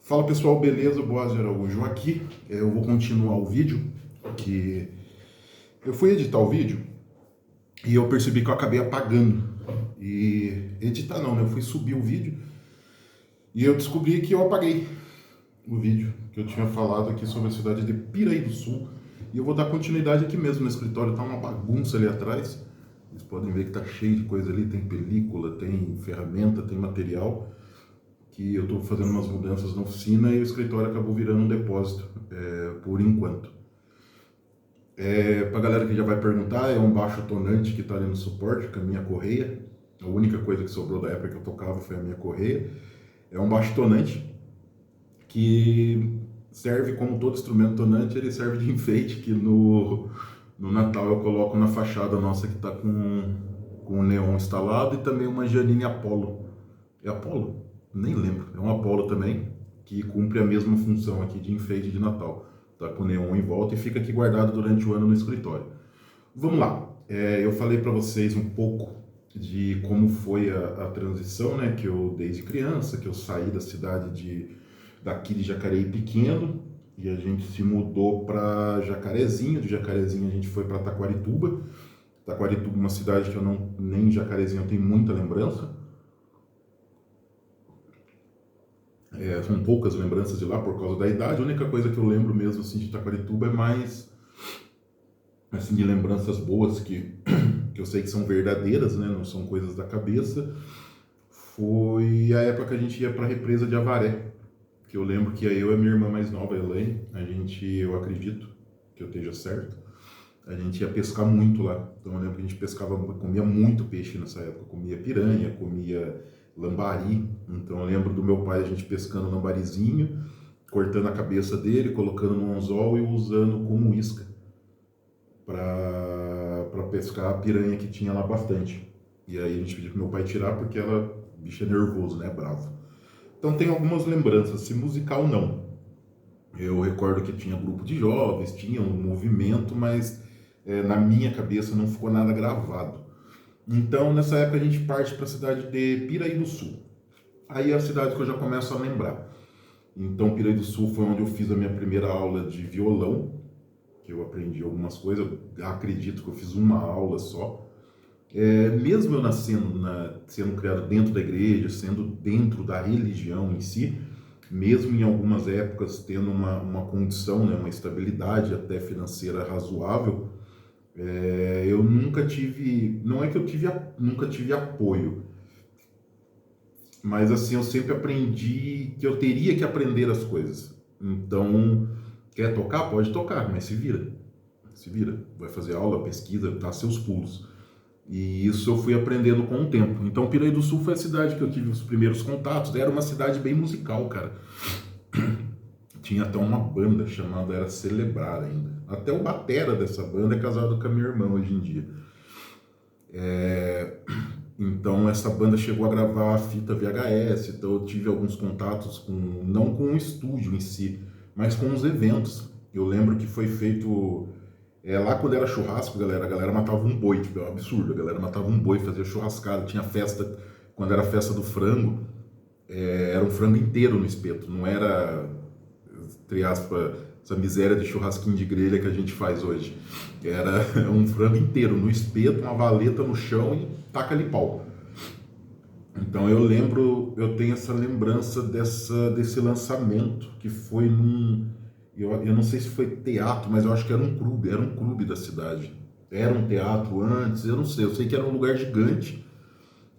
Fala pessoal, beleza? Boas Araújo aqui. Eu vou continuar o vídeo, que eu fui editar o vídeo e eu percebi que eu acabei apagando. E editar não, né? Eu fui subir o vídeo e eu descobri que eu apaguei o vídeo que eu tinha falado aqui sobre a cidade de Piraí do Sul. E eu vou dar continuidade aqui mesmo no escritório, tá uma bagunça ali atrás. Vocês podem ver que tá cheio de coisa ali, tem película, tem ferramenta, tem material. Que eu estou fazendo umas mudanças na oficina e o escritório acabou virando um depósito, por enquanto. Para a galera que já vai perguntar, é um baixo tonante que está ali no suporte, com a minha correia. A única coisa que sobrou da época que eu tocava foi a minha correia. É um baixo tonante que serve, como todo instrumento tonante, ele serve de enfeite, que no Natal eu coloco na fachada nossa que está com o neon instalado, e também uma Janine Apollo. É Apollo? Nem lembro. É um Apollo também, que cumpre a mesma função aqui de enfeite de Natal. Tá com neon em volta e fica aqui guardado durante o ano no escritório. Vamos lá. Eu falei para vocês um pouco de como foi a transição, né? Que eu, desde criança, que eu saí da cidade daqui de Jacareí pequeno, e a gente se mudou para Jacarezinho. De Jacarezinho a gente foi para Taquarituba. Taquarituba é uma cidade que eu não, nem Jacarezinho eu tenho muita lembrança. São poucas lembranças de lá por causa da idade. A única coisa que eu lembro mesmo assim, de Taquarituba é mais assim, de lembranças boas que eu sei que são verdadeiras, né? Não são coisas da cabeça. Foi a época que a gente ia para a represa de Avaré, que eu lembro que eu e a minha irmã mais nova, a Elaine, eu acredito que eu esteja certo, a gente ia pescar muito lá. Então eu lembro que a gente comia muito peixe nessa época, comia piranha, comia lambari. Então eu lembro do meu pai, a gente pescando lambarizinho, cortando a cabeça dele, colocando no anzol e usando como isca para pescar a piranha, que tinha lá bastante. E aí a gente pediu pro meu pai tirar porque o bicho é nervoso, né, bravo. Então tem algumas lembranças, se musical não. Eu recordo que tinha grupo de jovens, tinha um movimento, mas na minha cabeça não ficou nada gravado. Então, nessa época, a gente parte para a cidade de Piraí do Sul. Aí é a cidade que eu já começo a lembrar. Então, Piraí do Sul foi onde eu fiz a minha primeira aula de violão, que eu aprendi algumas coisas. Eu acredito que eu fiz uma aula só. Mesmo eu sendo criado dentro da igreja, sendo dentro da religião em si, mesmo em algumas épocas tendo uma condição, né, uma estabilidade até financeira razoável, eu nunca tive, não é que nunca tive apoio, mas assim, eu sempre aprendi que eu teria que aprender as coisas. Então, quer tocar? Pode tocar, mas se vira, vai fazer aula, pesquisa, dá seus pulos. E isso eu fui aprendendo com o tempo. Então, Piraí do Sul foi a cidade que eu tive os primeiros contatos. Era uma cidade bem musical, cara. Tinha até uma banda chamada, era Celebrar ainda. Até o batera dessa banda é casado com a minha irmã hoje em dia. Então essa banda chegou a gravar a fita VHS, então eu tive alguns contatos não com o estúdio em si, mas com os eventos. Eu lembro que foi feito lá quando era churrasco, a galera matava um boi, tipo, é um absurdo, a galera matava um boi, fazia churrascada, tinha festa, quando era a festa do frango, era um frango inteiro no espeto, não era, entre aspas, essa miséria de churrasquinho de grelha que a gente faz hoje. Era um frango inteiro no espeto, uma valeta no chão e taca-lhe pau. Então eu tenho essa lembrança desse lançamento, que foi eu não sei se foi teatro, mas eu acho que era um clube da cidade. Era um teatro antes, eu não sei, eu sei que era um lugar gigante.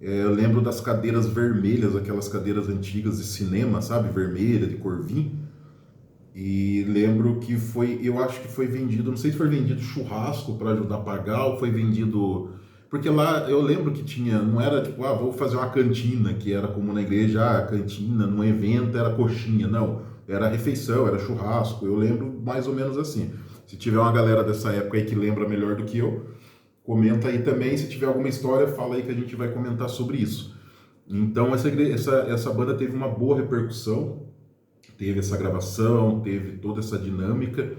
Eu lembro das cadeiras vermelhas, aquelas cadeiras antigas de cinema, sabe, vermelha, de cor vinho. E lembro que eu acho que foi vendido, não sei se foi vendido churrasco para ajudar a pagar, ou foi vendido. Porque lá eu lembro que tinha, não era tipo, vou fazer uma cantina, que era como na igreja, a cantina, num evento era coxinha, não. Era refeição, era churrasco, eu lembro mais ou menos assim. Se tiver uma galera dessa época aí que lembra melhor do que eu, comenta aí também. Se tiver alguma história, fala aí que a gente vai comentar sobre isso. Então essa banda teve uma boa repercussão. Teve essa gravação, teve toda essa dinâmica,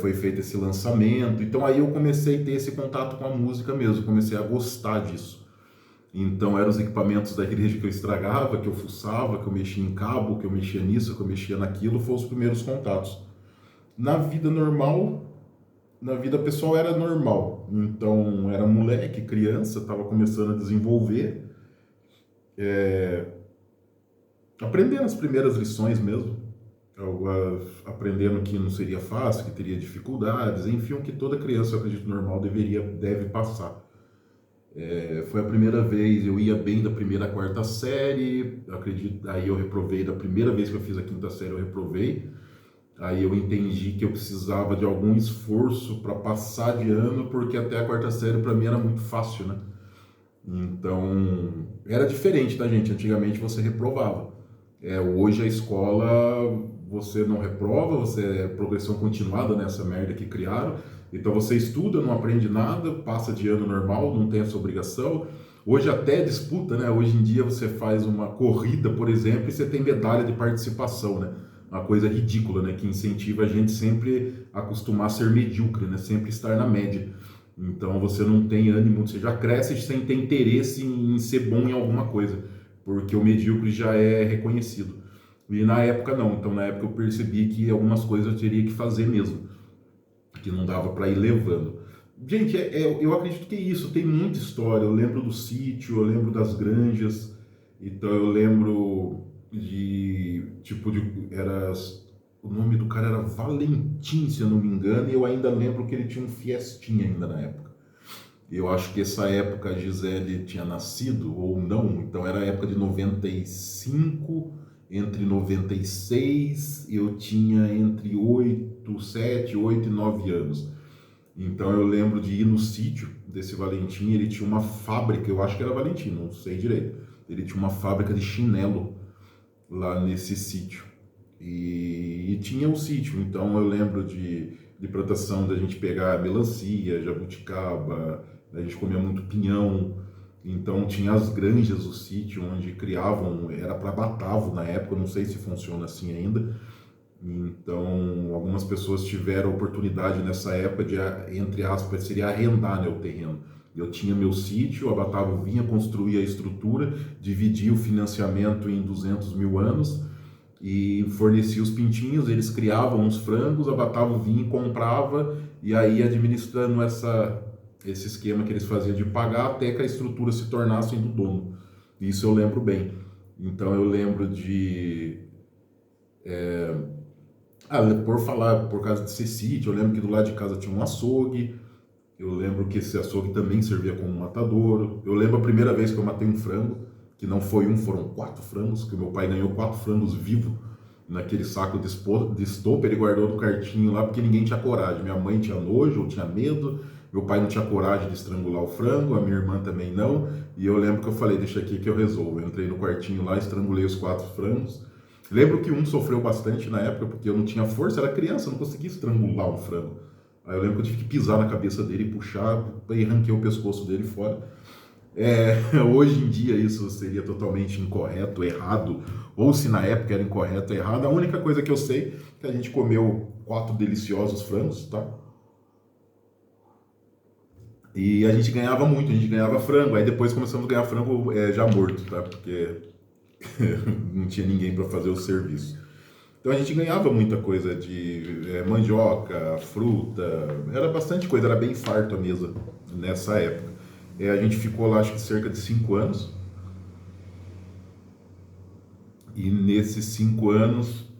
foi feito esse lançamento. Então aí eu comecei a ter esse contato com a música mesmo, comecei a gostar disso. Então eram os equipamentos da igreja que eu estragava, que eu fuçava, que eu mexia em cabo, que eu mexia nisso, que eu mexia naquilo, foram os primeiros contatos. Na vida normal, na vida pessoal era normal. Então era moleque, criança, estava começando a desenvolver, aprendendo as primeiras lições mesmo. Aprendendo que não seria fácil, que teria dificuldades, enfim, o que toda criança, eu acredito, normal deve passar. Foi a primeira vez, eu ia bem da primeira à quarta série, acredito, aí eu reprovei, da primeira vez que eu fiz a quinta série eu reprovei, aí eu entendi que eu precisava de algum esforço para passar de ano, porque até a quarta série para mim era muito fácil, né? Então, era diferente, tá, gente? Antigamente você reprovava. Hoje a escola, você não reprova, você é progressão continuada nessa merda que criaram. Então você estuda, não aprende nada, passa de ano normal, não tem essa obrigação. Hoje até disputa, né? Hoje em dia você faz uma corrida, por exemplo, e você tem medalha de participação, né? Uma coisa ridícula, né? Que incentiva a gente sempre a acostumar a ser medíocre, né? Sempre estar na média. Então você não tem ânimo, você já cresce sem ter interesse em ser bom em alguma coisa, porque o medíocre já é reconhecido. E na época não, então na época eu percebi que algumas coisas eu teria que fazer mesmo, que não dava para ir levando. Gente, eu acredito que é isso, tem muita história. Eu lembro do sítio, eu lembro das granjas, então eu lembro era, o nome do cara era Valentim, se eu não me engano, e eu ainda lembro que ele tinha um Fiestinha ainda na época. Eu acho que essa época a Gisele tinha nascido ou não, então era a época de 95, entre 96, eu tinha entre 8, 7, 8 e 9 anos. Então eu lembro de ir no sítio desse Valentim, ele tinha uma fábrica, eu acho que era Valentim, não sei direito. Ele tinha uma fábrica de chinelo lá nesse sítio. E tinha o sítio, então eu lembro de plantação da gente pegar melancia, jabuticaba, a gente comia muito pinhão, então tinha as granjas do sítio onde criavam, era para batavo na época, não sei se funciona assim ainda. Então algumas pessoas tiveram a oportunidade nessa época de, entre aspas, seria arrendar, né, o terreno. Eu tinha meu sítio, a Batavo vinha construir a estrutura, dividia o financiamento em 200 mil anos e fornecia os pintinhos, eles criavam os frangos, a Batavo vinha e comprava, e aí administrando esse esquema que eles faziam de pagar até que a estrutura se tornasse do dono. Isso eu lembro bem. Então eu lembro de... por falar, por causa desse sítio, eu lembro que do lado de casa tinha um açougue, eu lembro que esse açougue também servia como matadouro. Eu lembro a primeira vez que eu matei um frango, que não foi um, foram 4 frangos, que o meu pai ganhou 4 frangos vivos naquele saco de estopa, ele guardou no cartinho lá porque ninguém tinha coragem. Minha mãe tinha nojo, ou tinha medo, meu pai não tinha coragem de estrangular o frango, a minha irmã também não, e eu lembro que eu falei, deixa aqui que eu resolvo. Eu entrei no quartinho lá, estrangulei os 4 frangos. Lembro que um sofreu bastante na época, porque eu não tinha força, era criança, eu não conseguia estrangular um frango. Aí eu lembro que eu tive que pisar na cabeça dele e puxar, e arranquei o pescoço dele fora. Hoje em dia isso seria totalmente incorreto, errado, ou se na época era incorreto, errado. A única coisa que eu sei é que a gente comeu 4 deliciosos frangos, tá? E a gente ganhava muito, a gente ganhava frango. Aí depois começamos a ganhar frango já morto, tá? Porque não tinha ninguém para fazer o serviço. Então a gente ganhava muita coisa de mandioca, fruta, era bastante coisa, era bem farto a mesa nessa época. A gente ficou lá acho que cerca de 5 anos, e nesses 5 anos,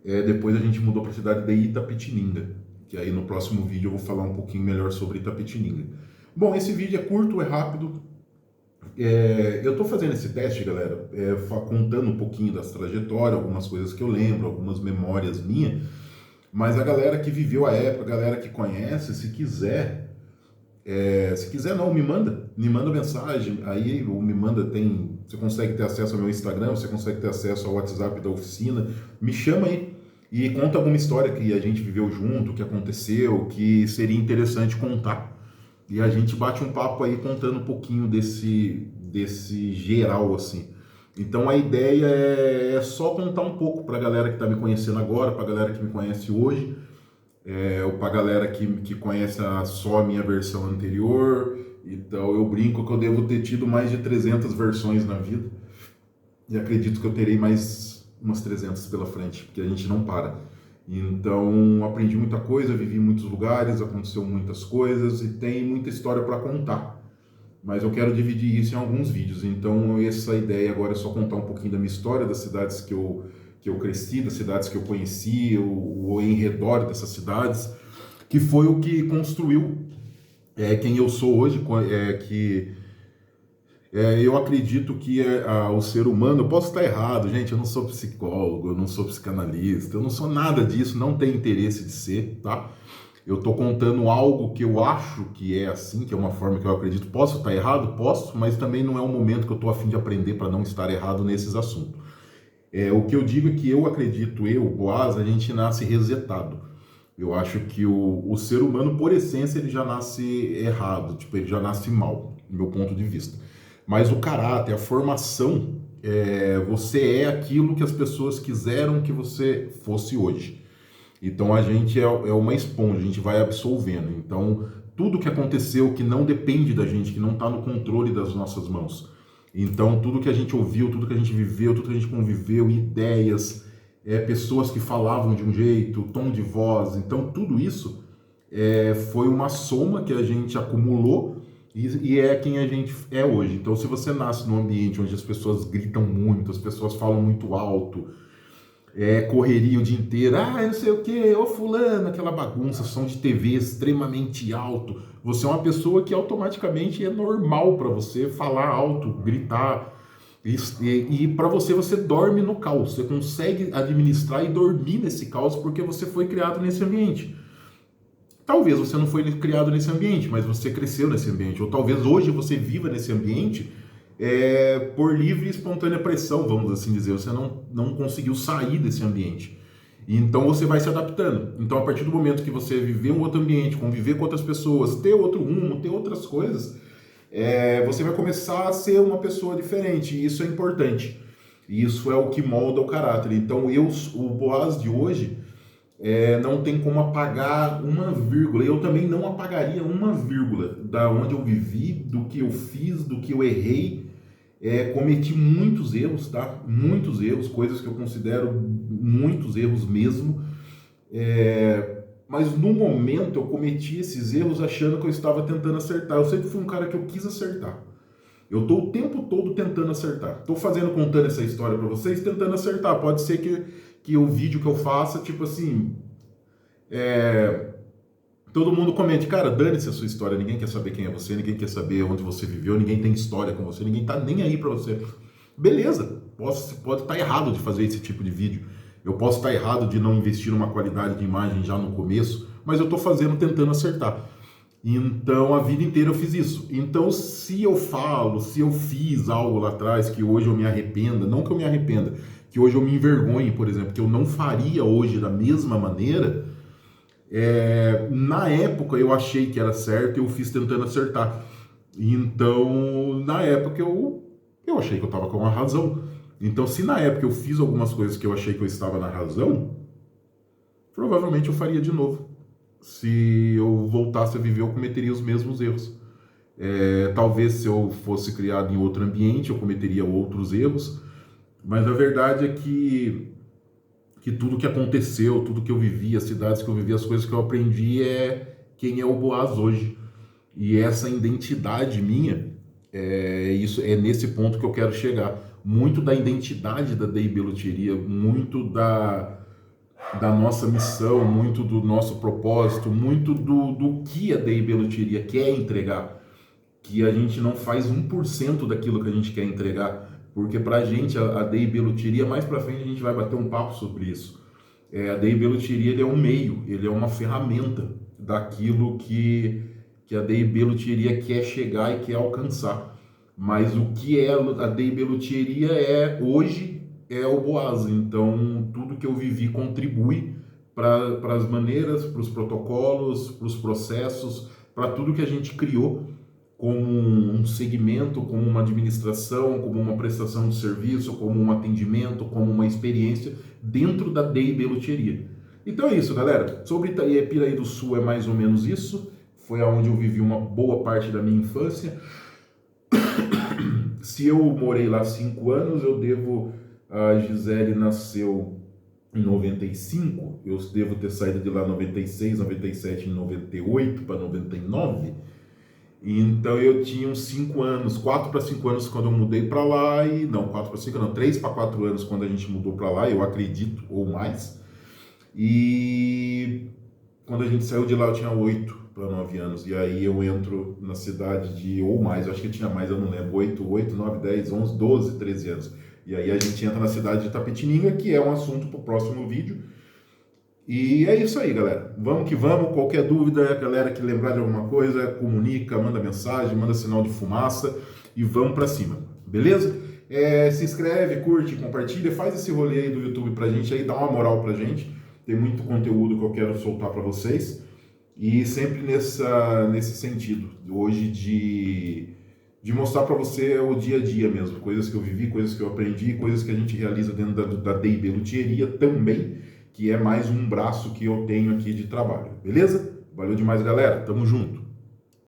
depois a gente mudou para a cidade de Itapetininga, que aí no próximo vídeo eu vou falar um pouquinho melhor sobre Itapetininga. Bom, esse vídeo é curto, é rápido. Eu estou fazendo esse teste, galera, contando um pouquinho das trajetórias, algumas coisas que eu lembro, algumas memórias minhas, mas a galera que viveu a época, a galera que conhece, se quiser não, me manda mensagem, aí você consegue ter acesso ao meu Instagram, você consegue ter acesso ao WhatsApp da oficina, me chama aí e conta alguma história que a gente viveu junto, que aconteceu, que seria interessante contar. E a gente bate um papo aí contando um pouquinho desse geral, assim. Então a ideia é só contar um pouco para a galera que está me conhecendo agora, para a galera que me conhece hoje, ou para a galera que conhece só a minha versão anterior. Então eu brinco que eu devo ter tido mais de 300 versões na vida e acredito que eu terei mais umas 300 pela frente, porque a gente não para. Então aprendi muita coisa, vivi em muitos lugares, aconteceu muitas coisas e tem muita história para contar. Mas eu quero dividir isso em alguns vídeos. Então essa ideia agora é só contar um pouquinho da minha história, das cidades que eu cresci, das cidades que eu conheci, o em redor dessas cidades, que foi o que construiu quem eu sou hoje, eu acredito que o ser humano, eu posso estar errado, gente, eu não sou psicólogo, eu não sou psicanalista, eu não sou nada disso, não tenho interesse de ser, tá? Eu estou contando algo que eu acho que é assim, que é uma forma que eu acredito. Posso estar errado? Posso, mas também não é um momento que eu estou a fim de aprender para não estar errado nesses assuntos. O que eu digo é que eu acredito, Boaz, a gente nasce resetado. Eu acho que o ser humano, por essência, ele já nasce errado, tipo, ele já nasce mal, do meu ponto de vista. Mas o caráter, a formação, você é aquilo que as pessoas quiseram que você fosse hoje. Então a gente é uma esponja, a gente vai absolvendo. Então tudo que aconteceu que não depende da gente, que não está no controle das nossas mãos. Então tudo que a gente ouviu, tudo que a gente viveu, tudo que a gente conviveu, ideias, pessoas que falavam de um jeito, tom de voz. Então tudo isso foi uma soma que a gente acumulou e é quem a gente é hoje. Então se você nasce num ambiente onde as pessoas gritam muito, as pessoas falam muito alto, correria o dia inteiro, não sei o que, ô fulano, aquela bagunça, som de TV extremamente alto. Você é uma pessoa que automaticamente é normal para você falar alto, gritar, e para você dorme no caos, você consegue administrar e dormir nesse caos porque você foi criado nesse ambiente. Talvez você não foi criado nesse ambiente, mas você cresceu nesse ambiente, ou talvez hoje você viva nesse ambiente por livre e espontânea pressão, vamos assim dizer. Você não conseguiu sair desse ambiente. Então você vai se adaptando. Então a partir do momento que você viver um outro ambiente, conviver com outras pessoas, ter outro rumo, ter outras coisas, você vai começar a ser uma pessoa diferente. E isso é importante. Isso é o que molda o caráter. Então o Boaz de hoje, não tem como apagar uma vírgula. Eu também não apagaria uma vírgula da onde eu vivi, do que eu fiz, do que eu errei. Cometi muitos erros, tá? Muitos erros, coisas que eu considero muitos erros mesmo. Mas no momento eu cometi esses erros achando que eu estava tentando acertar. Eu sempre fui um cara que eu quis acertar. Eu estou o tempo todo tentando acertar. Estou contando essa história para vocês, tentando acertar. Pode ser que o vídeo que eu faça, tipo assim, todo mundo comente, cara, dane-se a sua história, ninguém quer saber quem é você, ninguém quer saber onde você viveu, ninguém tem história com você, ninguém tá nem aí pra você. Beleza, pode estar errado de fazer esse tipo de vídeo, eu posso estar errado de não investir numa qualidade de imagem já no começo, mas eu tô fazendo, tentando acertar. Então, a vida inteira eu fiz isso. Então, se eu fiz algo lá atrás que hoje eu me arrependa, não que eu me arrependa, que hoje eu me envergonhe, por exemplo, que eu não faria hoje da mesma maneira, na época eu achei que era certo e eu fiz tentando acertar. Então, na época eu achei que eu estava com a razão. Então, se na época eu fiz algumas coisas que eu achei que eu estava na razão, provavelmente eu faria de novo. Se eu voltasse a viver, eu cometeria os mesmos erros. Talvez se eu fosse criado em outro ambiente, eu cometeria outros erros. Mas a verdade é que tudo que aconteceu, tudo que eu vivi, as cidades que eu vivi, as coisas que eu aprendi quem é o Boaz hoje. E essa identidade minha, nesse ponto que eu quero chegar. Muito da identidade da DIB Loteria, muito da nossa missão, muito do nosso propósito, muito do que a DIB Loteria quer entregar, que a gente não faz 1% daquilo que a gente quer entregar, porque pra gente a DIB Loteria, mais pra frente a gente vai bater um papo sobre isso. A DIB Loteria, ele é um meio, ele é uma ferramenta daquilo que a DIB Loteria quer chegar e quer alcançar. Mas o que é a DIB Loteria hoje é o Boaz. Então tudo que eu vivi contribui para as maneiras, para os protocolos, para os processos, para tudo que a gente criou como um segmento, como uma administração, como uma prestação de serviço, como um atendimento, como uma experiência dentro da DIB Loteria. Então é isso, galera. Sobre Piraí do Sul é mais ou menos isso. foi aonde eu vivi uma boa parte da minha infância. Se eu morei lá 5 anos, eu devo... A Gisele nasceu em 95, eu devo ter saído de lá em 96, 97, em 98 para 99. Então eu tinha uns 5 anos, 4 para 5 anos quando eu mudei para lá, e não, 4 para 5 não, 3 para 4 anos quando a gente mudou para lá, eu acredito, ou mais. E quando a gente saiu de lá eu tinha 8 para 9 anos, e aí eu entro na cidade de, ou mais, acho que tinha mais, eu não lembro, 8, 9, 10, 11, 12, 13 anos. E aí a gente entra na cidade de Tapetininga, que é um assunto para o próximo vídeo. E é isso aí, galera. Vamos que vamos. Qualquer dúvida, a galera que lembrar de alguma coisa, comunica, manda mensagem, manda sinal de fumaça e vamos para cima. Beleza? Se inscreve, curte, compartilha, faz esse rolê aí do YouTube pra gente aí, dá uma moral pra gente. Tem muito conteúdo que eu quero soltar para vocês. E sempre nesse sentido, hoje de mostrar para você o dia a dia mesmo, coisas que eu vivi, coisas que eu aprendi, coisas que a gente realiza dentro da D&B Luthieria também, que é mais um braço que eu tenho aqui de trabalho, beleza? Valeu demais, galera, tamo junto!